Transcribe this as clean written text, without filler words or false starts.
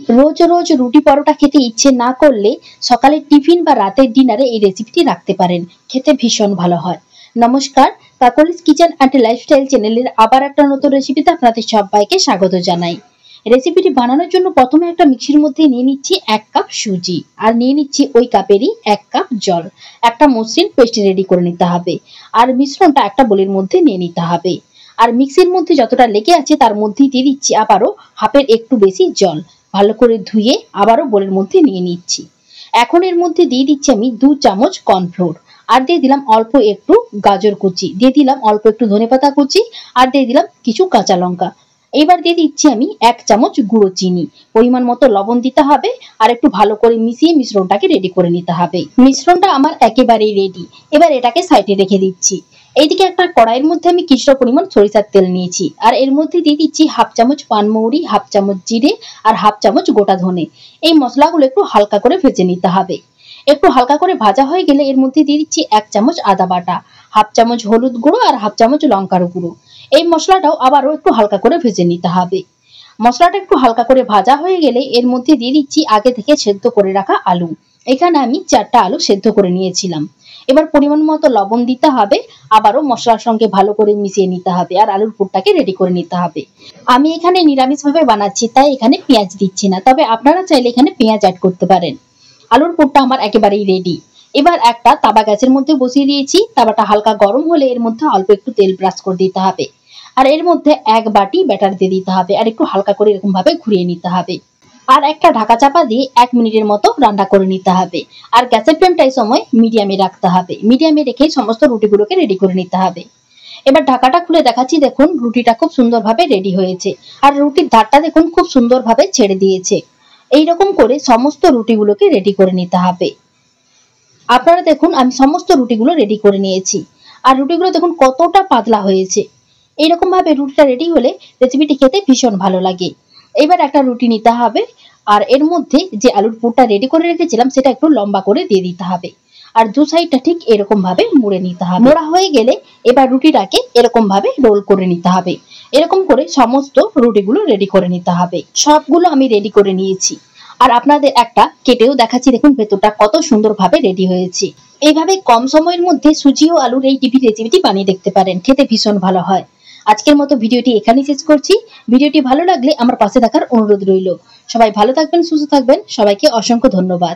রোজ রোজ রুটি পরোটা খেতে ইচ্ছে না করলে সকালের টিফিন বা রাতের ডিনারে এই রেসিপিটি রাখতে পারেন, খেতে ভীষণ ভালো হয়। নমস্কার, কাকলিস কিচেন অ্যান্ড লাইফস্টাইল চ্যানেলের আবার একটা নতুন রেসিপিতে আপনাদের সবাইকে স্বাগত জানাই। রেসিপিটি বানানোর জন্য প্রথমে একটা মিক্সির মধ্যে নিয়ে নিচ্ছি 1 কাপ সুজি, আর নিয়ে নিচ্ছি ওই কাপেরই 1 কাপ জল। একটা মসৃণ পেস্ট রেডি করে নিতে হবে, আর মিশ্রণটা একটা বোলের মধ্যে নিয়ে নিতে হবে। আর মিক্সির মধ্যে যতটা লেগে আছে তার মধ্যেই দিয়ে দিচ্ছি আবারও হাফের একটু বেশি জল। ভালো করে ধুয়ে আবারও বোলের মধ্যে নিয়ে নিচ্ছি। এখন এর মধ্যে দিয়ে দিচ্ছি আমি 2 চামচ কর্নফ্লোর, আর দিয়ে দিলাম অল্প একটু গাজর কুচি, দিয়ে দিলাম অল্প একটু ধনেপাতা কুচি, আর দিয়ে দিলাম কিছু কাঁচা লঙ্কা। এবার দিয়ে দিচ্ছি আমি 1 চামচ গুঁড়ো চিনি, পরিমাণ মতো লবণ দিতে হবে, আর একটু ভালো করে মিশিয়ে মিশ্রণটাকে রেডি করে নিতে হবে। মিশ্রণটা আমার একেবারেই রেডি। এবার এটাকে সাইডে রেখে দিচ্ছি। এইদিকে একটা কড়াইয়ের মধ্যে আমি কিছুটা পরিমাণ সরিষার তেল নিয়েছি, আর এর মধ্যে দিয়ে দিচ্ছি হাফ চামচ পানমৌরি, হাফ চামচ জিরে, আর হাফ চামচ গোটা ধনে। এই মশলাগুলো একটু হালকা করে ভেজে নিতে হবে। একটু হালকা করে ভাজা হয়ে গেলে এর মধ্যে দিয়ে দিচ্ছি 1 চামচ আদা বাটা, হাফ চামচ হলুদ গুঁড়ো, আর হাফ চামচ লঙ্কার গুঁড়ো। এই মশলাটাও আবারও একটু হালকা করে ভেজে নিতে হবে। মশলাটা একটু হালকা করে ভাজা হয়ে গেলে এর মধ্যে দিয়ে দিচ্ছি আগে থেকে সেদ্ধ করে রাখা আলু। এখানে আমি 4টা আলু সেদ্ধ করে নিয়েছিলাম। এবার পরিমাণ মতো লবণ দিতে হবে, আবারও মশলার সঙ্গে ভালো করে মিশিয়ে নিতে হবে, আর আলুর পুরটাকে রেডি করে নিতে হবে। আমি এখানে নিরামিষভাবে বানাচ্ছি, তাই এখানে পেঁয়াজ দিচ্ছি না, তবে আপনারা চাইলে এখানে পেঁয়াজ অ্যাড করতে পারেন। আলুর পুরটা আমার একেবারেই রেডি। এবার একটা তাওয়া গ্যাসের মধ্যে বসিয়ে দিয়েছি। তাওয়াটা হালকা গরম হলে এর মধ্যে অল্প একটু তেল ব্রাশ করে দিতে হবে, আর এর মধ্যে 1 বাটি ব্যাটার দিয়ে দিতে হবে, আর একটু হালকা করে এরকম ভাবে ঘুরিয়ে নিতে হবে। আর একটা ঢাকা চাপা দিয়ে 1 মিনিটের মতো রান্না করে নিতে হবে। আর গ্যাসের ফ্লেমটা এই সময় মিডিয়ামে রাখতে হবে। মিডিয়ামে রেখে সমস্ত রুটিগুলোকে রেডি করে নিতে হবে। এবার ঢাকাটা খুলে দেখাচ্ছি, দেখুন রুটিটা খুব সুন্দরভাবে রেডি হয়েছে, আর রুটির ধারটা দেখুন খুব সুন্দরভাবে ছেড়ে দিয়েছে। এইরকম করে সমস্ত রুটিগুলোকে রেডি করে নিতে হবে। আপনারা দেখুন আমি সমস্ত রুটিগুলো রেডি করে নিয়েছি, আর রুটিগুলো দেখুন কতটা পাতলা হয়েছে। এইরকম ভাবে রুটিটা রেডি হলে রেসিপিটি খেতে ভীষণ ভালো লাগে। এবার একটা রুটি নিতে হবে, আর এর মধ্যে যে আলুর পুরটা রেডি করে রেখেছিলাম সেটা একটু লম্বা করে দিয়ে দিতে হবে, আর দু সাইডটা ঠিক এরকম ভাবে মুড়ে নিতে হবে। মোড়া হয়ে গেলে এবার রুটিটাকে এরকম ভাবে রোল করে নিতে হবে। এরকম করে সমস্ত রুটিগুলো রেডি করে নিতে হবে। সবগুলো আমি রেডি করে নিয়েছি, আর আপনাদের একটা কেটেও দেখাচ্ছি, দেখুন ভেতরটা কত সুন্দরভাবে রেডি হয়েছে। এইভাবে কম সময়ের মধ্যে সুজি ও আলুর এই টিফিন রেসিপিটি বানিয়ে দেখতে পারেন, খেতে ভীষণ ভালো হয়। আজকের মতো ভিডিওটি এখানেই শেষ করছি। ভিডিওটি ভালো লাগলে আমার পাশে থাকার অনুরোধ রইল। সবাই ভালো থাকবেন, সুস্থ থাকবেন। সবাইকে অসংখ্য ধন্যবাদ।